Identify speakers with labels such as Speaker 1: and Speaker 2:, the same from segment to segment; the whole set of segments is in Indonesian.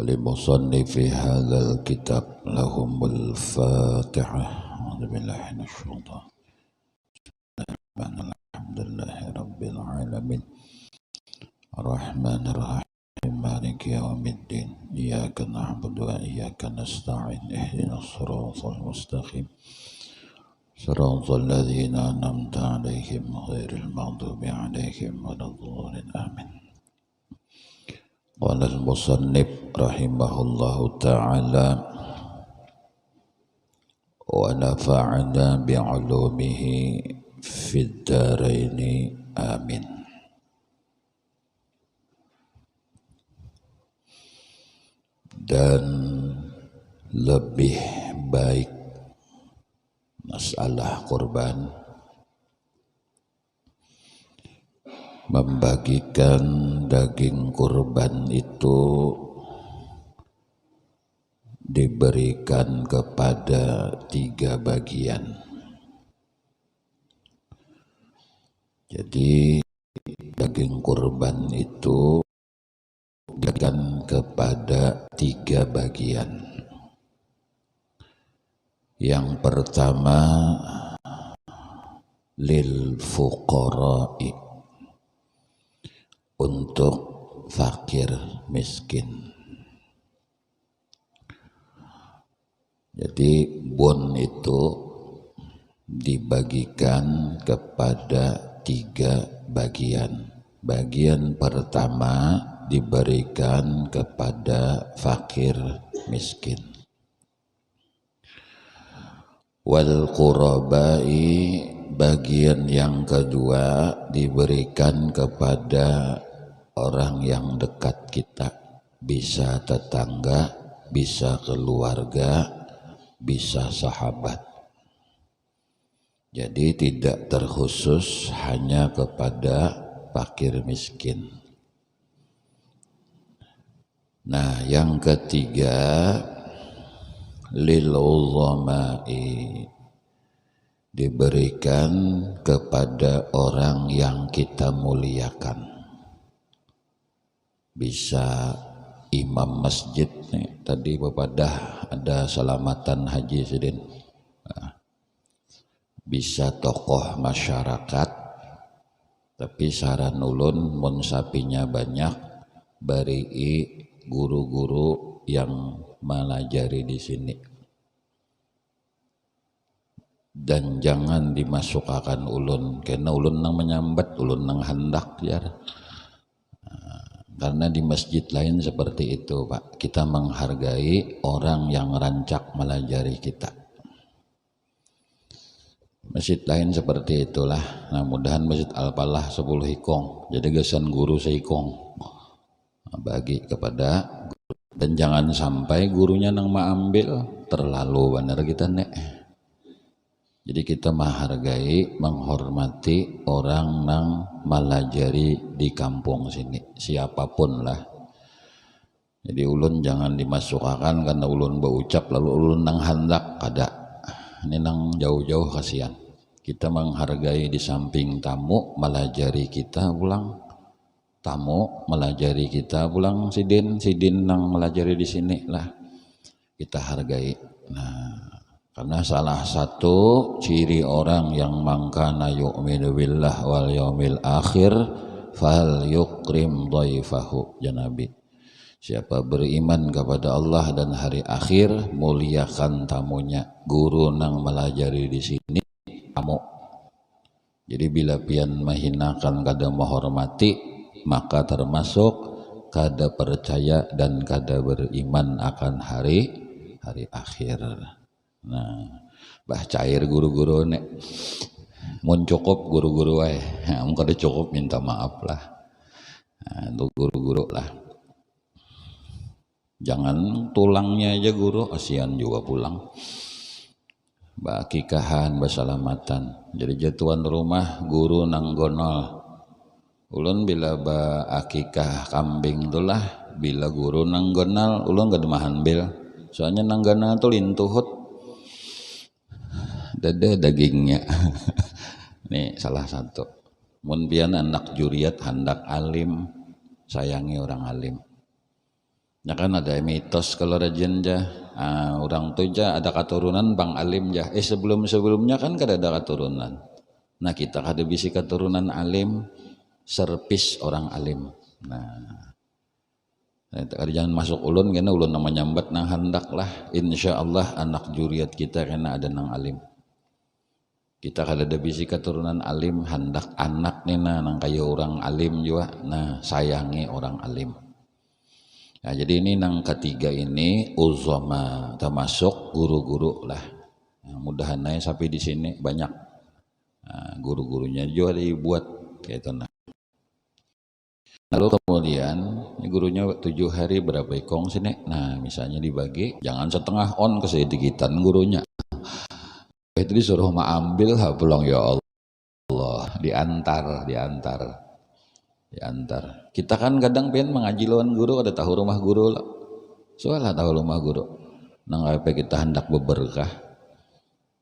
Speaker 1: ولمصنف هذا الكتاب لهم الفاتحة. أعوذ بالله من الشيطان. الحمد لله رب العالمين الرحمن الرحيم مالك يوم الدين إياك نعبد وإياك نستعين اهدنا الصراط المستقيم صراط الذين أنعمت عليهم غير المغضوب عليهم ولا الضالين آمين. قال المصنف رحمه الله تعالى ونفعنا بعلومه في الدارين آمين. Dan lebih baik masalah kurban membagikan daging kurban itu diberikan kepada 3 bagian. Jadi daging kurban itu diberikan kepada 3 bagian. Yang pertama lil fuqara'i, untuk fakir miskin. Jadi bon itu dibagikan kepada 3 bagian. Bagian pertama diberikan kepada fakir miskin. Wal qurabai, bagian yang kedua diberikan kepada orang yang dekat kita, bisa tetangga, bisa keluarga, bisa sahabat. Jadi tidak terkhusus hanya kepada fakir miskin. Nah, yang ketiga lil ulama'i, diberikan kepada orang yang kita muliakan. Bisa imam masjid nih, tadi Bapadah ada selamatan haji sidin. Bisa tokoh masyarakat, tapi saran ulun mun sapinya banyak bari guru-guru yang melajari di sini. Dan jangan dimasukkan ulun, karena ulun nang menyambat, ulun nang hendak ya. Karena di masjid lain seperti itu, Pak. Kita menghargai orang yang rancak melajari kita. Masjid lain seperti itulah. Nah, mudahan Masjid Al-Falah 10 hikong. Jadi gesan guru seikong. Bagi kepada guru. Dan jangan sampai gurunya nang maambil terlalu benar kita nek. Jadi kita menghargai, menghormati orang nang melajari di kampung sini, siapapun lah. Jadi ulun jangan dimasukkan karena ulun berucap lalu ulun nang hendak kada. Ini nang jauh-jauh kasihan. Kita menghargai di samping tamu melajari kita pulang, tamu melajari kita pulang, sidin nang melajari di sini lah kita hargai. Nah, karena salah satu ciri orang yang mangkana yu'minu billah wal yaumil akhir fal yukrim dhaifahu, ya Nabi. Siapa beriman kepada Allah dan hari akhir, muliakan tamunya. Guru nang melajari di sini tamu. Jadi bila pian menghinakan kada menghormati, maka termasuk kada percaya dan kada beriman akan hari akhir. Nah, bah cair guru-guru nek. Mun cukup guru-guru wae. Mun kada cukup minta maaf lah. Nah, untuk guru-guru lah. Jangan tulangnya aja guru, kasihan juga pulang. Bakikahan, basalamatan. Jadi jatuhan rumah guru nang gonol. Ulun bila akikah kambing itulah, bila guru nang gonol, ulun gak demahan bil. Soalnya nang gonol tuh lintuhut. Dada dagingnya. Nih salah satu. Mun pian anak juriat hendak alim, sayangi orang alim. Ya kan ada mitos kalau rajin jah, orang tuh jah ada keturunan bang alim jah. Sebelumnya kan kada ada keturunan. Nah kita kada bisi keturunan alim, serpis orang alim. Nah, jangan masuk ulun karena ulun nama nyambat nang hendak lah. Insya Allah anak juriat kita karena ada nang alim. Kita kada ada bisi keturunan alim, hendak anak nina nang kaya orang alim juga. Nah sayangi orang alim. Nah, jadi ini nang ketiga ini uzama termasuk guru-guru lah. Nah, mudahan aja sampai di sini banyak guru-gurunya juga dibuat kayak itu. Nah. Lalu kemudian gurunya 7 hari berapa ikong sini? Nah misalnya dibagi, jangan setengah on kesedikitan gurunya. Itu disuruh ambil pulang ya Allah, diantar. Kita kan kadang pengen mengaji lawan guru, ada tahu rumah guru lah. Soalnya tahu rumah guru. Nang apa kita hendak beberkah.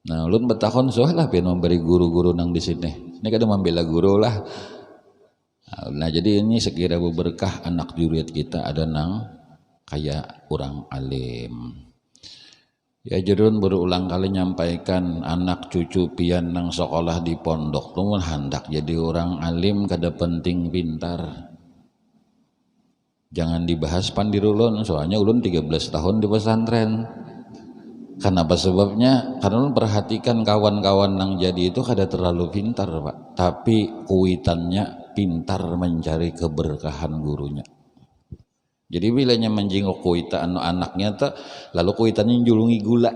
Speaker 1: Nah, ulun betahun soalnya pengen memberi guru-guru nang di sini. Ini kadang membela guru lah. Nah, jadi ini sekira beberkah anak juriat kita ada nang kayak orang alim. Ya jurun berulang kali nyampaikan anak cucu pian nang sekolah di pondok tuh hendak jadi orang alim kada penting pintar. Jangan dibahas pandirulun soalnya ulun 13 tahun di pesantren. Kenapa sebabnya? Karena ulun perhatikan kawan-kawan nang jadi itu kada terlalu pintar Pak, tapi kuitannya pintar mencari keberkahan gurunya. Jadi bilanya menjenguk kuita anaknya tuh, lalu kuitannya julungi gula,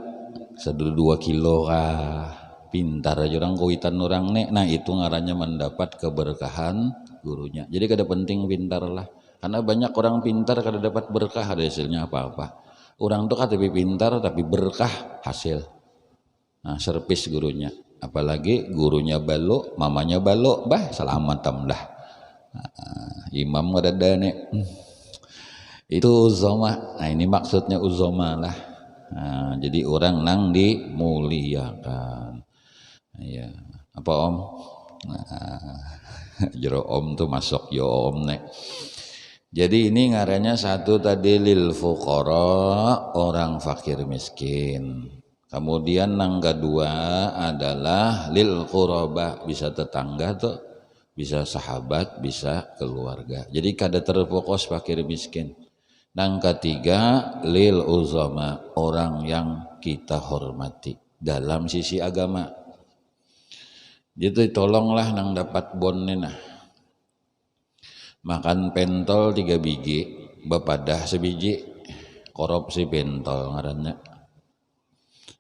Speaker 1: sedulu 2 kilo kah, pintar aja orang kuitan orang nek, nah itu ngarannya mendapat keberkahan gurunya. Jadi kada penting pintar lah, karena banyak orang pintar kada dapat berkah ada hasilnya apa-apa. Orang tuh kada pintar tapi berkah hasil. Nah servis gurunya, apalagi gurunya balo, mamanya balo, bah selamat tamlah. Imam kada ada nek. Itu uzama. Nah ini maksudnya uzama lah. Nah, jadi orang nang dimuliakan. Ya, apa om? Nah, jero om tuh masuk yo om nek. Jadi ini ngarannya satu tadi lil fuqara, orang fakir miskin. Kemudian nang kedua adalah lil quraba, bisa tetangga tuh, bisa sahabat, bisa keluarga. Jadi kada terfokus fakir miskin. Yang ketiga lil uzama, orang yang kita hormati dalam sisi agama. Jadi tolonglah nang dapat bon nah. Makan pentol 3 biji, bepadah sebiji, korupsi pentol ngarannya.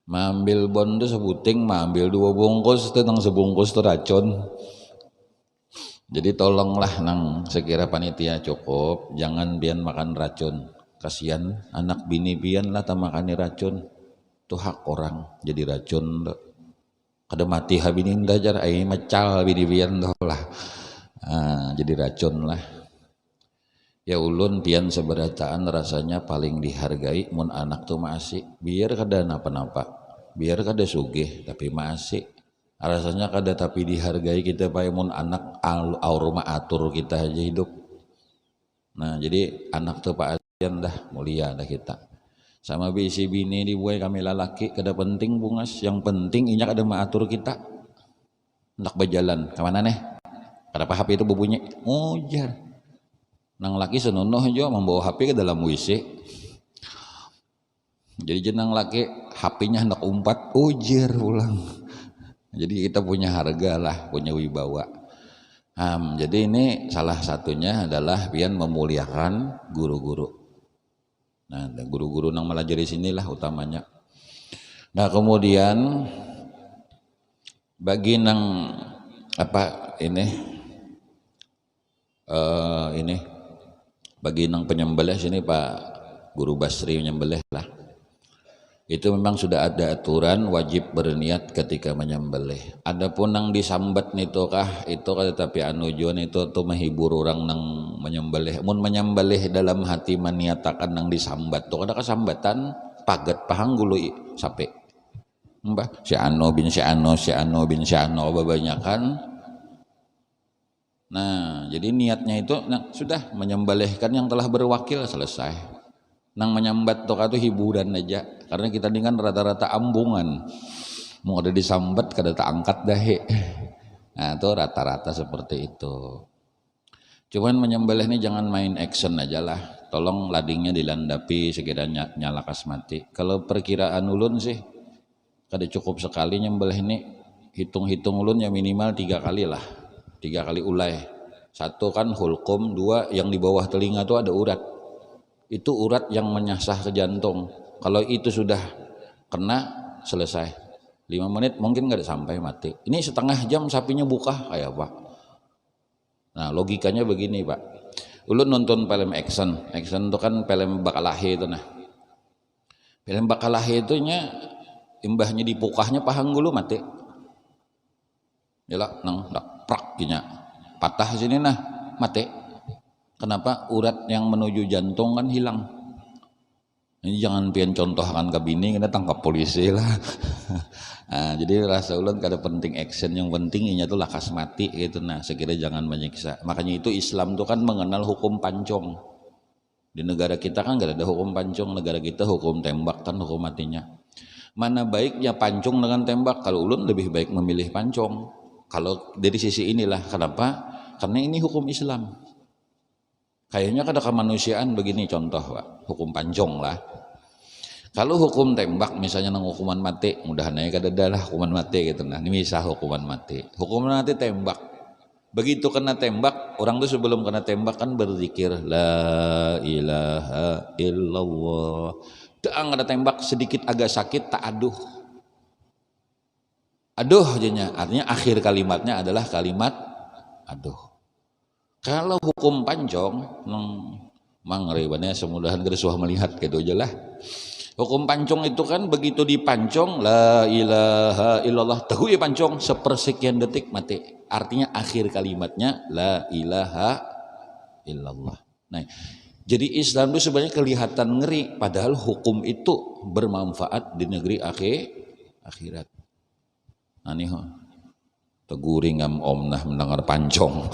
Speaker 1: Mambil bon tuh sebuting, mambil 2 bungkus tuh nang sebungkus tuh racun. Jadi tolonglah nang sekira panitia cukup, jangan pian makan racun. Kasihan anak bini pian lah tak makani racun. Itu hak orang jadi racun. Kada mati habinin dajar, ai mecal bini pian lah. Jadi racun lah. Ya ulun pian seberataan rasanya paling dihargai mun anak tuh masih. Biar kada napa-napa, biar kada sugih tapi masih. Rasanya kada tapi dihargai kita paimun anak rumah atur kita aja hidup. Nah jadi anak tuh pak asian dah mulia dah kita. Sama bisi bini dibuai kami lalaki kada penting bungas, yang penting inya kada maatur kita. Hendak berjalan kemana nih? Kenapa HP itu berbunyi? Ujar. Nang laki senonoh aja membawa HP ke dalam WC. Jadi jenang laki HP-nya hendak umpat, ujar ulang. Jadi kita punya harga lah, punya wibawa. Jadi ini salah satunya adalah pian memuliakan guru-guru. Nah, guru-guru nang melajari sinilah utamanya. Nah, kemudian bagi nang apa ini bagi nang penyembelih sini Pak Guru Basri menyembelih lah. Itu memang sudah ada aturan wajib berniat ketika menyembelih. Adapun nang disambat nitu kah itu tetapi anujuan itu tuh menghibur orang nang menyembelih. Mun menyembelih dalam hati meniatakan nang disambat tuh ada kesambatan paget pahanggulu sape. Mbah si Ano bin si Ano kebanyakan. Nah, jadi niatnya itu sudah menyembelihkan yang telah berwakil selesai. Nang menyambat toka itu hiburan aja, karena kita ini kan rata-rata ambungan, mau ada disambat kada tak angkat dahe. Nah itu rata-rata seperti itu. Cuman menyembelih ini jangan main action aja lah, tolong ladingnya dilandapi sekiranya nyala kas mati. Kalau perkiraan ulun sih kada cukup sekali nyembelih ini, hitung-hitung ulun ya minimal 3 kali lah, 3 kali ulai. Satu kan hulkum, 2 yang di bawah telinga itu ada urat, itu urat yang menyasar ke jantung. Kalau itu sudah kena, selesai. 5 menit mungkin nggak sampai mati. Ini setengah jam sapinya buka kayak Pak. Nah logikanya begini Pak. Ulun nonton film action itu kan film Bakalahe itu nah. Film Bakalahe itu nya imbahnya dipukahnya pahang gulu mati. Yalah nang dak prak ginya. Patah sini nah mati. Kenapa? Urat yang menuju jantung kan hilang. Ini jangan pian contohkan ke bini, kita tangkap polisi lah. Nah, jadi rasa ulun kada penting action, yang penting inya tuh lakas mati gitu. Nah, sekira jangan menyiksa. Makanya itu Islam tuh kan mengenal hukum pancong. Di negara kita kan gak ada hukum pancong, negara kita hukum tembak kan hukum matinya. Mana baiknya pancong dengan tembak? Kalau ulun lebih baik memilih pancong. Kalau dari sisi inilah, kenapa? Karena ini hukum Islam. Kayaknya kada kemanusiaan begini contoh Pak, hukum pancong lah. Kalau hukum tembak misalnya nang hukuman mati, mudahan aja kada ada lah hukuman mati gitu nah. Ini misal hukuman mati. Hukuman mati tembak. Begitu kena tembak, orang tuh sebelum kena tembak kan berzikir la ilaha illallah. Daang ada tembak sedikit agak sakit tak aduh. Aduh jadinya, artinya akhir kalimatnya adalah kalimat aduh. Kalau hukum pancong, mangrebannya semudahan gersuah melihat gitu aja lah. Hukum pancong itu kan begitu dipancong, la ilaha illallah, tahu ya pancong, sepersekian detik mati. Artinya akhir kalimatnya la ilaha illallah. Nah, jadi Islam itu sebenarnya kelihatan ngeri, padahal hukum itu bermanfaat di negeri akhirat. Nah nih, teguring om nah mendengar pancong.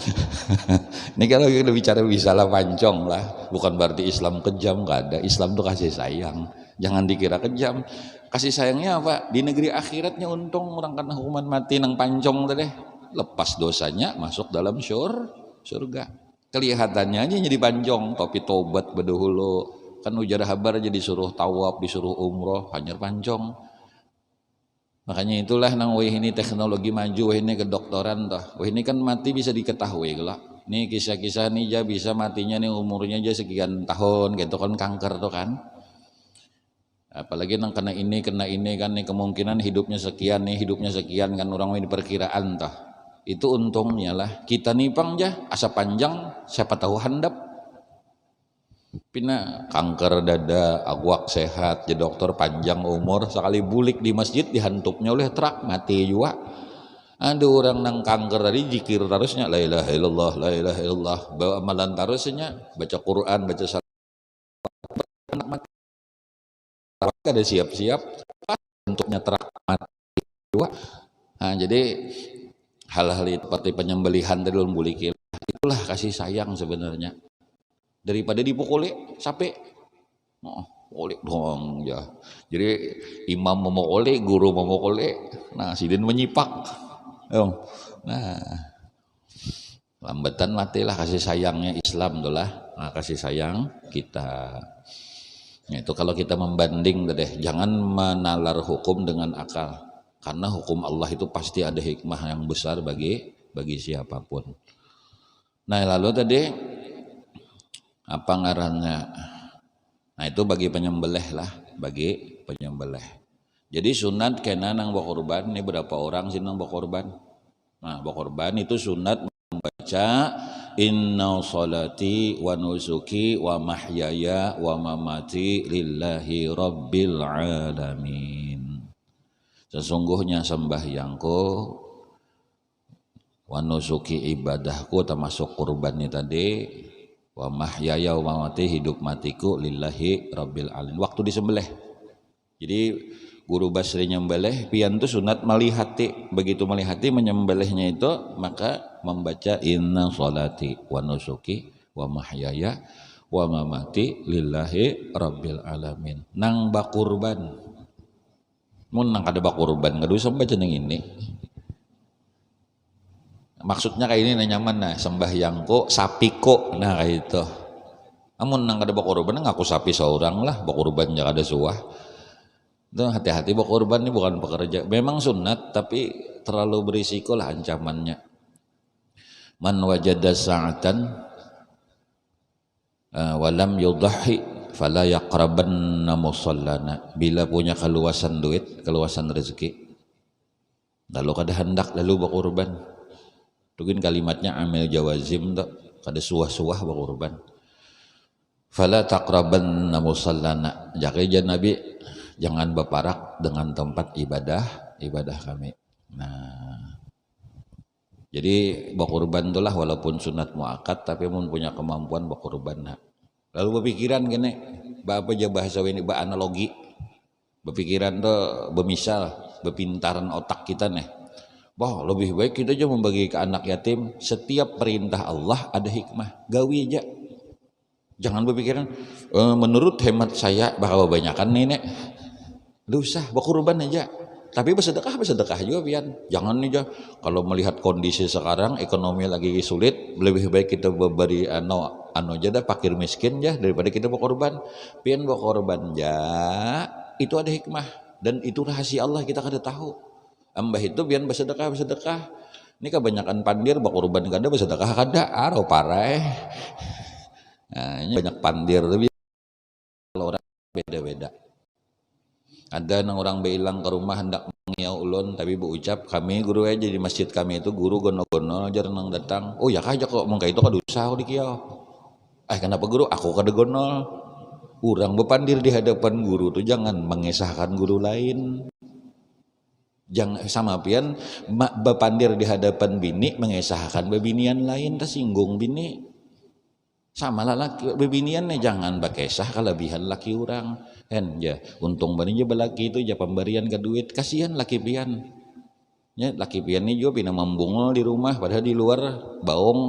Speaker 1: Ini kalau kita bicara bisalah pancong lah, bukan berarti Islam kejam, nggak ada. Islam tuh kasih sayang, jangan dikira kejam. Kasih sayangnya apa? Di negeri akhiratnya untung orang kena hukuman mati nang pancong tadi, lepas dosanya masuk dalam surga. Kelihatannya aja jadi pancong, tapi tobat bedahulu. Kan ujar habar aja disuruh tawaf, disuruh umroh, hanya pancong. Makanya itulah nang wih ini teknologi maju, wih ini kedokteran toh. Wih ini kan mati bisa diketahui lah. Ini kisah-kisah nih aja bisa matinya nih umurnya aja sekian tahun gitu kan, kanker tuh kan. Apalagi nang kena ini kan nih kemungkinan hidupnya sekian kan orang ini perkiraan toh. Itu untungnya lah. Kita nipang aja asa panjang siapa tahu handap. Pina kanker dada, awak sehat, jadi dokter panjang umur, sekali bulik di masjid dihantupnya oleh truk mati juga. Ada orang nang kanker tadi zikir terusnya la ilaha illallah, la ilaha illallah, bawa amalan terusnya baca Quran, baca salat, mati. Ada siap-siap untuknya truk mati juga. Nah, jadi hal-hal seperti penyembelihan tadi ulun bulikin, itulah kasih sayang sebenarnya. Daripada dipukuli sampai oleh dong ya. Jadi imam memukuli, guru memukuli, nah sidin menyipak. Nah, lambatan matilah kasih sayangnya Islam itulah. Nah, kasih sayang kita. Nah, itu kalau kita membanding deh, jangan menalar hukum dengan akal. Karena hukum Allah itu pasti ada hikmah yang besar bagi siapapun. Nah, lalu tadi apa ngarannya? Nah itu bagi penyembelih lah, bagi penyembelih. Jadi sunat kena nang bakorban, ini berapa orang sih nang bakorban? Nah bakorban itu sunat membaca inna salati wa nusuki wa mahyaya wa mamati lillahi rabbil alamin. Sesungguhnya sembahyangku, wa nusuki ibadahku termasuk kurban ini tadi, wa mahyaya wa mamati hidup matiku lillahi rabbil alamin. Waktu disembelih. Jadi guru Basri nyembelih, pian itu sunat melihati. Begitu melihati menyembelihnya itu, maka membaca inna sholati wa nusuki wa mahyaya wa mamati lillahi rabbil alamin. Nang bakurban. Mun nang kada bakurban kada usah baca nang ini. Maksudnya kayak ini nyaman nah sembahyang kok sapi kok nah kayak itu. Amun nang kada bakurban ngaku sapi seorang lah bakurban jangan ada suah. Itu hati-hati bakurban ini bukan pekerja. Memang sunat tapi terlalu berisiko lah ancamannya. Man wajada sa'atan walam yudhahi fala yaqrabanna musallana. Bila punya keluasan duit, keluasan rezeki, lalu kada hendak lalu bakurban. Mungkin kalimatnya amil jawazim tak kada suah-suah bakurban. Fala taqrabanna musallana. Jadi Nabi jangan berparak dengan tempat ibadah kami. Nah, jadi bakurban itulah walaupun sunat muakkad tapi mun punya kemampuan bakurban. Nah. Lalu berpikiran gini, apa aja bahasa ini, analogi. Berpikiran tuh bemisal, berpintaran otak kita nih. Wah lebih baik kita aja membagi ke anak yatim. Setiap perintah Allah ada hikmah, gawi aja. Jangan berpikiran menurut hemat saya bakal kebanyakan nenek. Dosa bakurban aja. Tapi bersedekah juga pian. Jangan aja kalau melihat kondisi sekarang ekonomi lagi sulit, lebih baik kita beri anu aja dah fakir miskin ya daripada kita bakurban. Pian bakurban ya itu ada hikmah dan itu rahasia Allah kita kada tahu. Ambah itu pian bersedekah. Ini kebanyakan pandir bakurban kada bersedekah kada aro parai. Nah, ini banyak pandir tapi kalau orang beda-beda. Ada yang orang bilang ke rumah hendak mengiau ulun tapi berucap kami guru aja di masjid kami itu guru gono-gono aja renang datang. Oh ya kajak kok mengka itu kadusa aku dikiau. Kenapa guru? Aku kada gonol. Orang bepandir di hadapan guru tuh jangan mengesahkan guru lain. Jangan sama pian bepandir di hadapan bini mengesahkan bebinian lain tersinggung bini. Sama lah laki bebinian nih jangan bakesah kelebihan laki orang. Ya untung bani belaki itu ya pemberian ke duit kasihan laki pian. Ya laki pian ini juga pina membungul di rumah padahal di luar baong.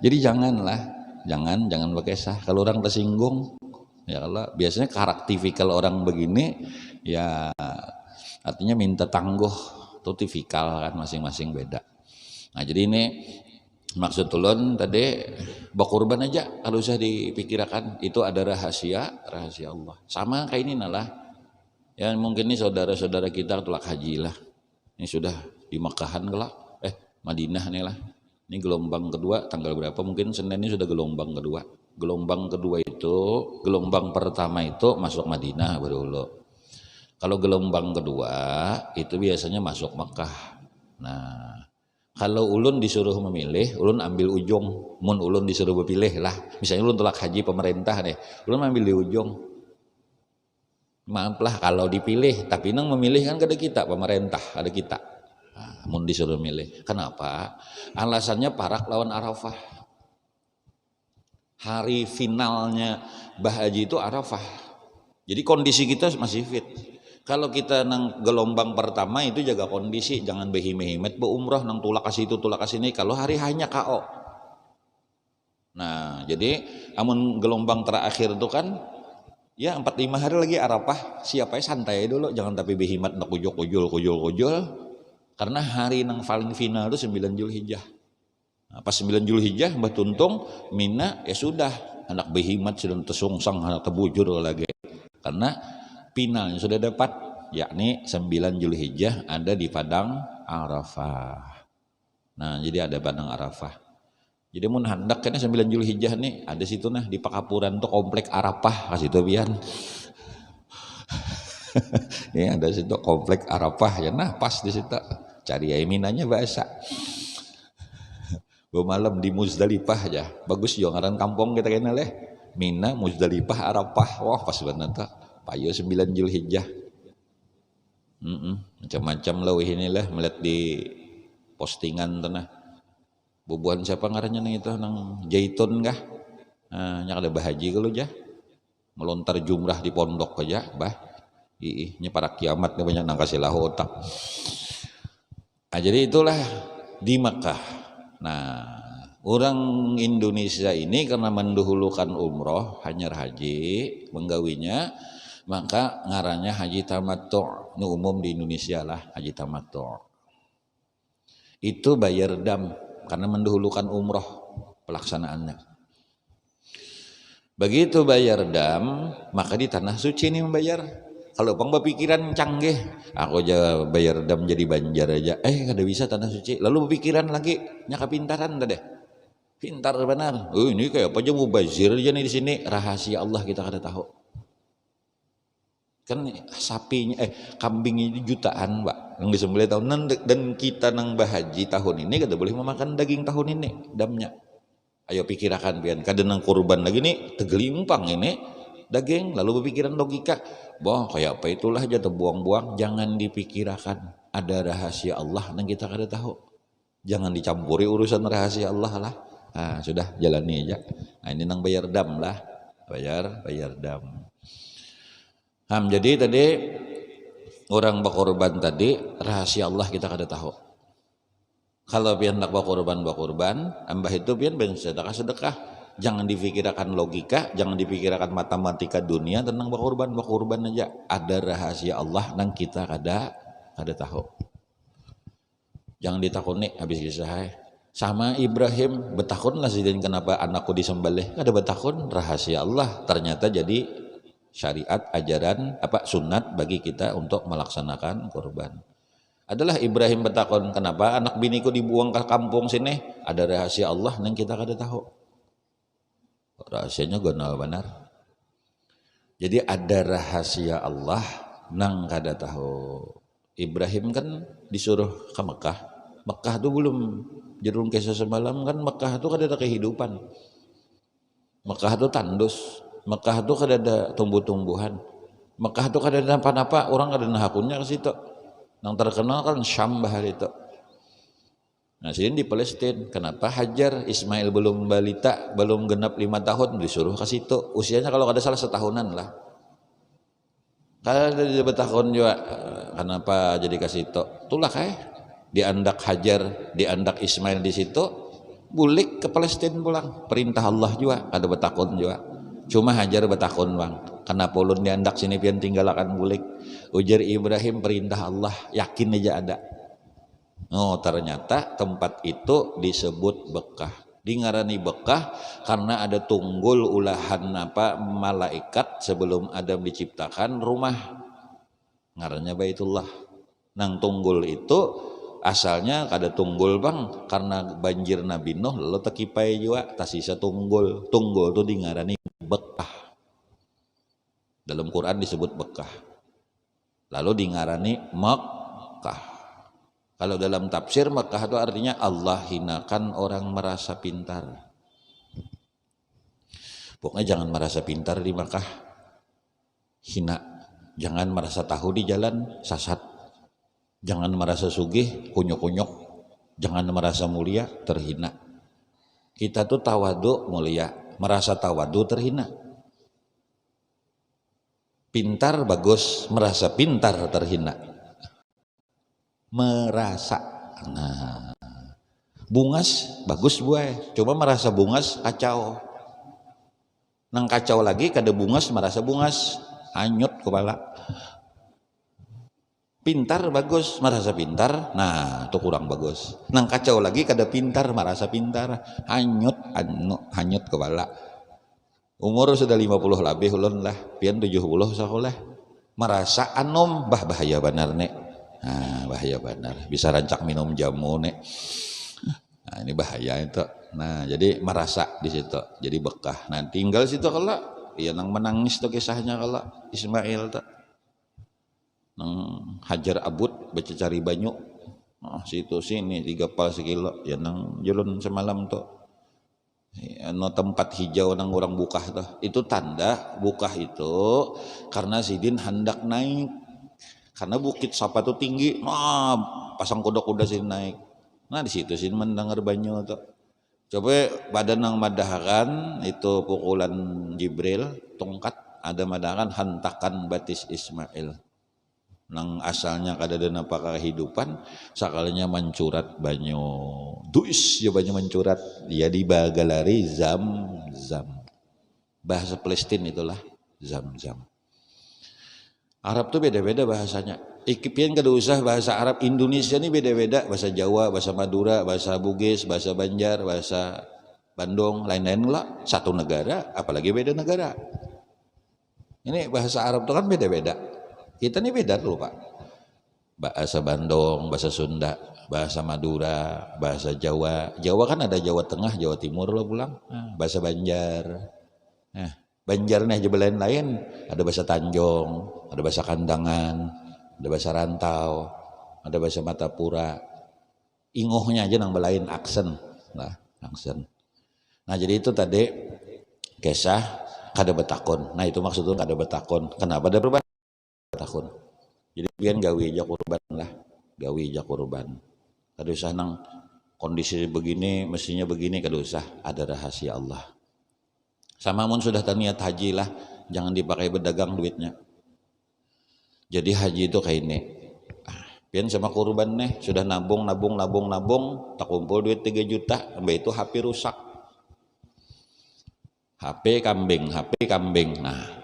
Speaker 1: Jadi jangan bakesah kalau orang tersinggung. Ya kalau biasanya karakterifal orang begini ya artinya minta tangguh itu tipikal kan masing-masing beda. Nah jadi ini maksud ulun tadi bakurban aja kalau usah dipikirkan itu ada rahasia Allah. Sama kayak ini nalah. Ya mungkin ini saudara-saudara kita tulak haji lah. Ini sudah di Mekkahan kelak. Madinah nih lah. Ini gelombang kedua tanggal berapa mungkin Senin ini sudah gelombang kedua. Gelombang kedua itu, gelombang pertama itu masuk Madinah baru dulu. Kalau gelombang kedua itu biasanya masuk Mekah. Nah, kalau ulun disuruh memilih, ulun ambil ujung. Mun ulun disuruh berpilih lah. Misalnya ulun tolak haji pemerintah nih, ulun ambil di ujung. Maaf lah kalau dipilih, tapi nang memilih kan kada kita pemerintah, ada kita. Nah, mun disuruh milih. Kenapa? Alasannya parak lawan Arafah. Hari finalnya Bahaji itu Arafah. Jadi kondisi kita masih fit. Kalau kita nang gelombang pertama itu jaga kondisi, jangan behimet beumrah nang tulak kasih itu tulak kasih ini. Kalau hari hanya KO. Nah, jadi amun gelombang terakhir itu kan ya 4-5 hari lagi Arafah, siapa santai dulu, jangan tapi behimet nak kujul. Karena hari nang paling final itu 9 Zulhijjah. Nah, pas 9 Zulhijjah Mbah Tuntung Mina ya sudah anak behimat sudah tersungsang anak terbujur lagi karena finalnya sudah dapat yakni 9 Zulhijjah ada di Padang Arafah. Nah jadi ada Padang Arafah. Jadi mun hendak kan 9 Zulhijjah nih ada situ nah di Pakapuran tuh komplek Arafah kasih itu bian. Ya ada situ komplek Arafah ya nah pas di situ cari minanya bahasa. Malam di Muzdalifah aja bagus yo ngaran kampung kita kenal Mina Muzdalifah Arafah wah pas banget tak payo 9 Zulhijjah macam-macam lah ini lah melihat di postingan tanah bubuhan siapa ngarannya nang itu nang Jaitun kah nya ada Bahaji kalau aja melontar jumrah di pondok aja bah nya para kiamat nih banyak nang kasih lahu otak. Nah jadi itulah di Makkah. Nah, orang Indonesia ini karena mendahulukan umroh hanya haji menggawinya, maka ngarannya haji tamattu'. Nu umum di Indonesia lah haji tamattu'. Itu bayar dam karena mendahulukan umroh pelaksanaannya. Begitu bayar dam, maka di tanah suci ini membayar. Kalau bang berpikiran canggih, aku aja bayar dam jadi Banjar aja, kada bisa tanah suci. Lalu berpikiran lagi, nyaka pintaran deh, pintar benar. Oh ini kayak apa aja mubazir aja nih di sini, rahasia Allah kita kada tahu. Kan sapinya, kambingnya jutaan pak, yang disembelih tahunan, dan kita nang bahaji tahun ini kada boleh memakan daging tahun ini, damnya. Ayo pikirakan pian, kada nang kurban lagi nih, tegelimpang ini daging, lalu berpikiran logika, boh kayak apa itulah aja terbuang-buang. Jangan dipikirkan, ada rahasia Allah yang kita kada tahu. Jangan dicampuri urusan rahasia Allah lah. Nah, sudah jalani aja. Nah, ini nang bayar dam lah, bayar dam. Jadi tadi orang berkorban tadi rahasia Allah kita kada tahu. Kalau pian nak berkorban, ambah itu pian sedekah. Jangan dipikirkan logika, jangan dipikirkan matematika dunia tentang berkorban aja. Ada rahasia Allah nang kita kada tahu. Jangan ditakuni habis kisah. Sama Ibrahim betakun lah sidin kenapa anakku disembelih. Kada betakun rahasia Allah. Ternyata jadi syariat ajaran sunat bagi kita untuk melaksanakan kurban. Adalah Ibrahim betakun kenapa anak biniku dibuang ke kampung sini. Ada rahasia Allah nang kita kada tahu. Rahasianya gonal benar. Jadi ada rahasia Allah nang kada tahu. Ibrahim kan disuruh ke Mekah. Mekah tuh belum jerung kisah semalam kan, Mekah tuh kada ada kehidupan. Mekah tuh tandus. Mekah tuh kada ada tumbuh-tumbuhan. Mekah tuh kada ada apa-apa, orang kada nahakunnya ke situ. Nang terkenal kan Syam bahar itu. Nah sini di Palestina, kenapa Hajar Ismail belum balita, belum genap 5 tahun disuruh ke situ. Usianya kalau kada salah setahunan lah. Kalau dia bertahun juga, kenapa jadi ke situ? Itulah diandak Hajar, diandak Ismail di situ, bulik ke Palestina pulang. Perintah Allah juga, ada bertakun juga. Cuma Hajar bertakun bang, kenapa ulun diandak sini pian tinggalkan bulik. Ujar Ibrahim perintah Allah, yakin aja ada. Oh ternyata tempat itu disebut Bekah. Dingarani Bekah karena ada tunggul ulahan malaikat sebelum Adam diciptakan rumah. Ngarannya Baitullah. Nang tunggul itu asalnya kada tunggul bang karena banjir Nabi Nuh lalu tekipai juga tasisa tunggul. Tunggul itu dingarani Bekah. Dalam Quran disebut Bekah. Lalu dingarani Makkah. Kalau dalam tafsir Makkah itu artinya Allah hinakan orang merasa pintar. Pokoknya jangan merasa pintar di Makkah, hina. Jangan merasa tahu di jalan, sasat. Jangan merasa sugih, kunyuk-kunyuk. Jangan merasa mulia, terhina. Kita tuh tawadu mulia, merasa tawadu terhina. Pintar bagus, merasa pintar terhina. Merasa, nah bungas bagus buah, coba merasa bungas kacau, nang kacau lagi kada bungas merasa bungas, hanyut kepala. Pintar bagus merasa pintar, nah itu kurang bagus. Nang kacau lagi kada pintar merasa pintar, hanyut kepala. Umur sudah 50 lebih ulun lah, pian 70 sakolah. Merasa anom bahaya benar nek. Nah, bahaya benar. Bisa rancak minum jamu nek. Nah, ini bahaya itu. Nah, jadi merasa di situ. Jadi Bekah. Nah, tinggal situ kalau ya nang menangis tuh kisahnya kalau Ismail tuh. Nang Hajar Abud baca cari banyu. Nah, situ sini 3 pal sekilo. Ya nang julun semalam tuh. No tempat hijau nang orang bukah tuh. Itu tanda bukah itu karena Sidin hendak naik. Karena bukit Safa itu tinggi, pasang kuda-kuda sini naik. Nah di situ sini mendengar banyu tuh. Coba pada nang madahakan itu pukulan Jibril, tongkat ada madahakan hentakan batis Ismail. nang asalnya kadadana kehidupan sakalinya mencurat banyu duis ya banyu mencurat ya di bagalari zam bahasa Palestina itulah zam. Arab tuh beda-beda bahasanya. Ikipian kada usah bahasa Arab Indonesia ini beda-beda, bahasa Jawa, bahasa Madura, bahasa Bugis, bahasa Banjar, bahasa Bandung, lain-lain lah. Satu negara, apalagi beda negara. Ini bahasa Arab tuh kan beda-beda. Kita ini beda tuh Pak. Bahasa Bandung, bahasa Sunda, bahasa Madura, bahasa Jawa. Jawa kan ada Jawa Tengah, Jawa Timur lo pulang. Bahasa Banjar. Banjar nih aja lain-lain. Ada bahasa Tanjung, ada bahasa Kandangan, ada bahasa Rantau, ada bahasa Matapura. Ingohnya aja nang belain aksen lah, aksen. Nah jadi itu tadi kisah kada betakon. Nah itu maksudnya kada betakon. Kenapa ada perubahan? Betakon. Jadi pian gawi aja kurban lah, gawi aja kurban. Kada usah nang kondisi begini, mestinya begini, kada usah. Ada rahasia Allah. Sama mun sudah terniat haji lah, jangan dipakai berdagang duitnya. Jadi haji itu kayak ini. Pian sama kurban nih, sudah nabung, tak kumpul duit 3 juta, sampai itu HP rusak. HP kambing. Nah,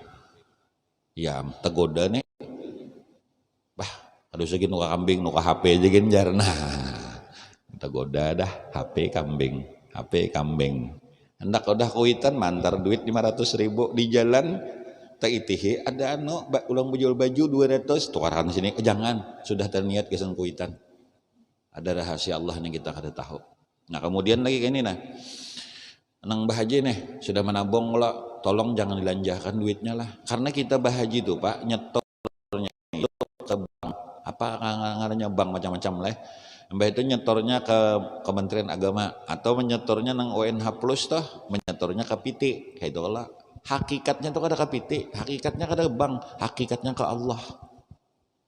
Speaker 1: ya tergoda nih. Bah, aduh segini nuka kambing, nuka HP aja genjar. Nah, tergoda dah HP kambing. Hendak udah kuitan mantar duit 500.000 di jalan tak itihi ada ulang jual baju 200 tukaran sini jangan sudah terniat kesan kuitan ada rahasia Allah yang kita kada tahu. Nah kemudian lagi kayak ini nah nang bahaji nih sudah menabung lo tolong jangan dilanjakan duitnya lah karena kita bahaji tuh Pak nyetornya itu ke bank apa ngarannya bank macam-macam lah. Mbak itu nyetornya ke Kementerian Agama atau menyetornya nang ONH Plus toh menyetornya ke PT kayak itu lah. Hakikatnya tuh kada ke PT, hakikatnya kada bank, hakikatnya ke Allah.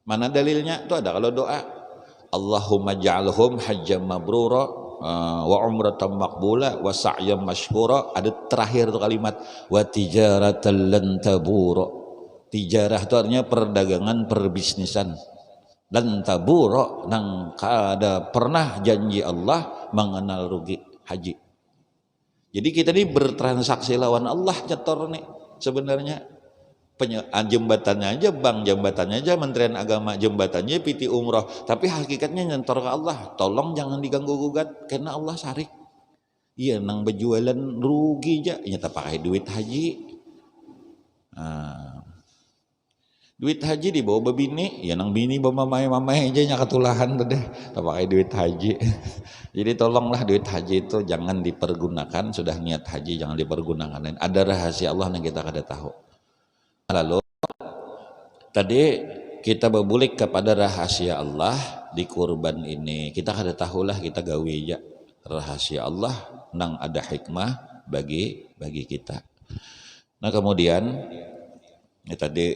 Speaker 1: Mana dalilnya? Itu ada kalau doa Allahumma ja'alhum hajjam mabrura wa umratan maqbula wa sa'yam mashkura. Ada terakhir tuh kalimat wa tijaratan lan tabura. Tijarah itu artinya perdagangan, perbisnisan. Dan taburo nang kada pernah janji Allah mengenal rugi haji. Jadi kita ini bertransaksi lawan Allah nyetor nih sebenarnya jembatannya aja bank, jembatannya aja Kementerian Agama, jembatannya PT Umroh, tapi hakikatnya nyetor ke Allah. Tolong jangan diganggu gugat karena Allah sarik. Iya nang berjualan rugi aja nyata pakai duit haji. Duit haji dibawa bebini, ya nang bini bawa mamai aja nya ketulahan tuh deh, tak pakai duit haji. Jadi tolonglah duit haji itu jangan dipergunakan, sudah niat haji jangan dipergunakan. Ada rahasia Allah yang kita kada tahu. Lalu tadi kita berbulik kepada rahasia Allah di kurban ini. Kita kada tahulah kita gawe aja rahasia Allah nang ada hikmah bagi kita. Nah kemudian ini tadi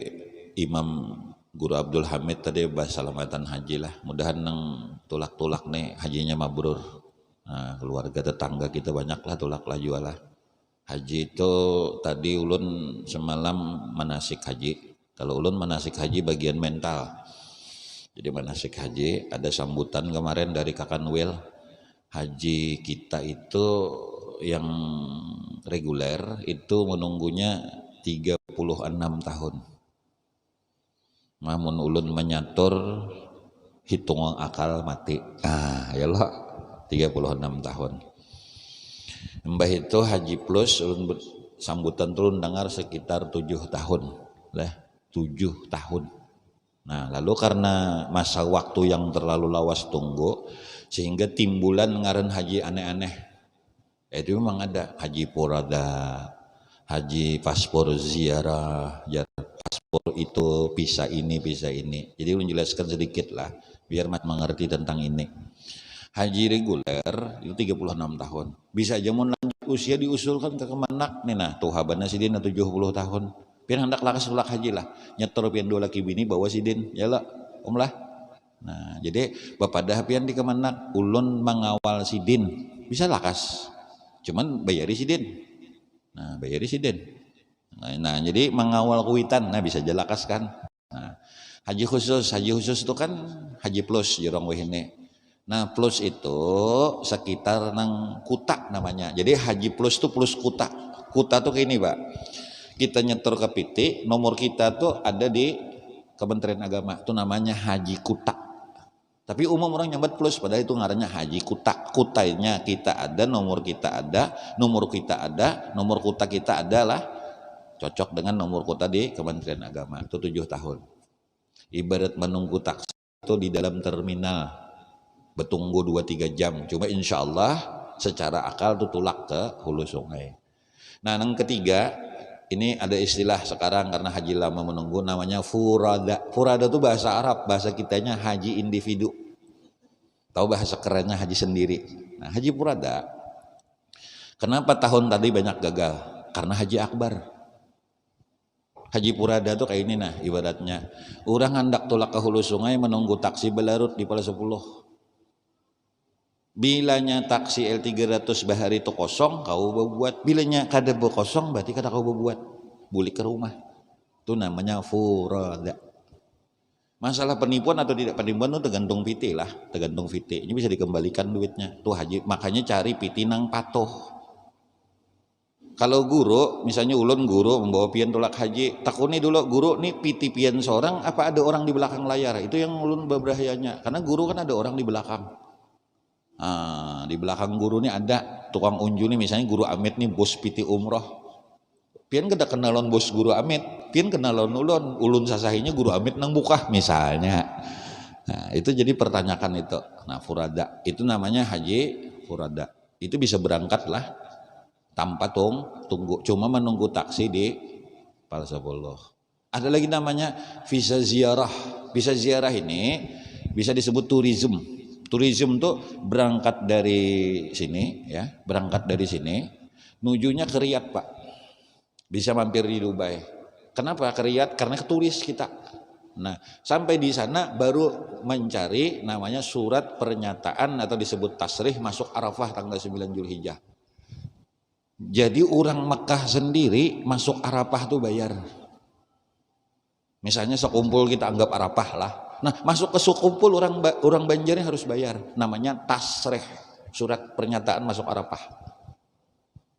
Speaker 1: Imam Guru Abdul Hamid tadi bahas salamatan haji lah. Mudahan nang tulak-tulak nih hajinya mabrur. Nah, keluarga tetangga kita banyak lah tulak lah jualah. Haji itu tadi ulun semalam manasik haji. Kalau ulun manasik haji bagian mental. Jadi manasik haji ada sambutan kemarin dari Kakanwil. Haji kita itu yang reguler itu menunggunya 36 tahun. Namun ulun menyatur hitung akal mati. Ya Allah 36 tahun. Mbah itu haji plus ulun sambutan turun dengar sekitar 7 tahun. Lah 7 tahun. Nah, lalu karena masa waktu yang terlalu lawas tunggu sehingga timbulan ngaran haji aneh-aneh. Itu memang ada haji porada, haji paspor ziarah, paspor itu bisa ini. Jadi ulun jelaskan sedikit lah biar mengerti tentang ini. Haji reguler itu 36 tahun. Bisa aja mau lanjut usia diusulkan ke Kemenak nih nah tuh habana sidin 70 tahun. Pian hendak lakas ulak haji lah. Nyetor pian 2 laki bini bawa sidin. Ya lah, om lah. Nah, jadi bapak dah pian di Kemenak ulun mengawal sidin. Bisa lakas. Cuman bayari sidin. Nah, bayari sidin. Nah, jadi mengawal kuitan, nah bisa jelakas kan. Nah, Haji khusus itu kan haji plus jorong wehine. Nah plus itu sekitar nang kuta namanya. Jadi haji plus itu plus kuta. Kuta tuh kayak ini Pak. Kita nyetor ke PT, nomor kita tuh ada di Kementerian Agama. Itu namanya haji kuta. Tapi umum orang nyambat plus, padahal itu ngarannya haji kuta. Kutanya kita ada, nomor kita ada, nomor kita ada, nomor kuta kita adalah cocok dengan nomor kuta di Kementerian Agama. Itu 7 tahun. Ibarat menunggu taksi itu di dalam terminal bertunggu 2-3 jam, cuma insya Allah secara akal itu tulak ke hulu sungai. Nah yang ketiga ini ada istilah sekarang karena haji lama menunggu namanya furada. Furada itu bahasa Arab, bahasa kitanya haji individu. Tahu bahasa kerennya haji sendiri. Nah haji furada kenapa tahun tadi banyak gagal? Karena haji akbar. Haji Purada tuh kayak ini nah ibaratnya orang hendak tulak ke hulu sungai menunggu taksi belarut di Pala 10. Bilanya taksi L300 bahari itu kosong kau buat, bilanya kada kosong berarti kada kau buat, balik ke rumah. Itu namanya Furada. Masalah penipuan atau tidak penipuan itu tergantung PT lah, tergantung PT. Ini bisa dikembalikan duitnya. Tuh haji makanya cari PT nang patuh. Kalau guru, misalnya ulun guru membawa pian tolak haji, takuni dulu guru nih piti pian seorang, apa ada orang di belakang layar? Itu yang ulun berbahayanya, karena guru kan ada orang di belakang. Nah, di belakang guru nih ada tukang unju nih, misalnya guru Amit nih bos piti umroh. Pian kada kenalon bos guru Amit, pian kenalon ulun sasahinya guru Amit nang buka misalnya. Nah, itu jadi pertanyakan itu. Nah, Furada itu namanya haji Furada. Itu bisa berangkat lah tanpa tunggu, cuma menunggu taksi di Pala 10. Ada lagi namanya visa ziarah. Visa ziarah ini bisa disebut turism. Turism tuh berangkat dari sini ya, berangkat dari sini nujunya ke Riyadh Pak. Bisa mampir di Dubai. Kenapa ke Riyadh? Karena ke turis kita. Nah, sampai di sana baru mencari namanya surat pernyataan atau disebut tasrih masuk Arafah tanggal 9 Zulhijjah. Jadi orang Mekah sendiri masuk Arafah tuh bayar. Misalnya sekumpul kita anggap Arafah lah. Nah masuk ke sekumpul orang Banjarnya harus bayar. Namanya tasreh, surat pernyataan masuk Arafah.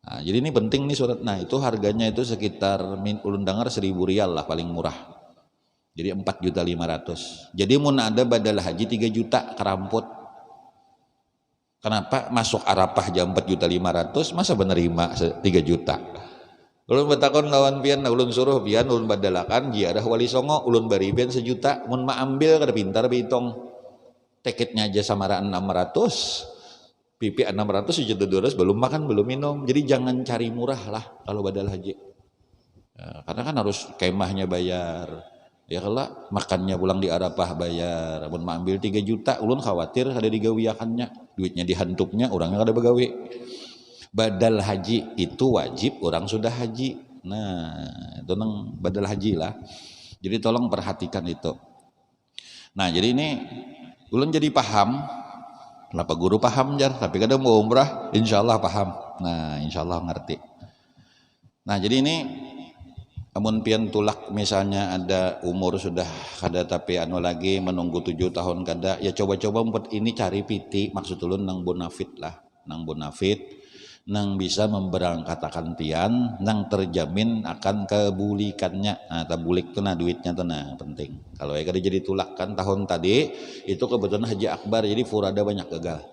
Speaker 1: Nah, jadi ini penting nih surat. Nah itu harganya itu sekitar ulun dengar 1.000 rial lah paling murah. Jadi 4.500.000. Jadi mun ada badal haji 3 juta keramput. Kenapa masuk Arafah jam 4.500.000 masa menerima 3 juta? Ulun betakon lawan pian, ulun suruh pian, ulun badalakan jiarah wali songo, ulun bari pian 1 juta, mun ma ambil kada pintar bitung. Tiketnya aja samara 600, pipi 600 1.200.000 belum makan belum minum. Jadi jangan cari murah lah kalau badal haji. Ya, karena kan harus kemahnya bayar. Ya kalau makannya pulang di Arafah bayar, mun ambil 3 juta, ulun khawatir ada digawiakannya, duitnya dihantupnya, orangnya kada begawi. Badal haji itu wajib orang sudah haji. Nah, itu nang badal haji lah. Jadi tolong perhatikan itu. Nah, jadi ini ulun jadi paham. Kenapa guru paham jar, tapi kadang mau umrah, insyaallah paham. Nah, insyaallah ngerti. Nah, jadi ini amun pian tulak misalnya ada umur sudah kada tapi anu lagi menunggu 7 tahun kada, ya coba-coba umpet ini cari piti maksud ulun nang bonafit lah, nang bonafit nang bisa memberangkatakan pian nang terjamin akan kebulikannya. Nah tabulik tuh nah duitnya tuh nah penting. Kalau ya kada jadi tulak kan tahun tadi itu kebetulan haji akbar jadi furada banyak gagal.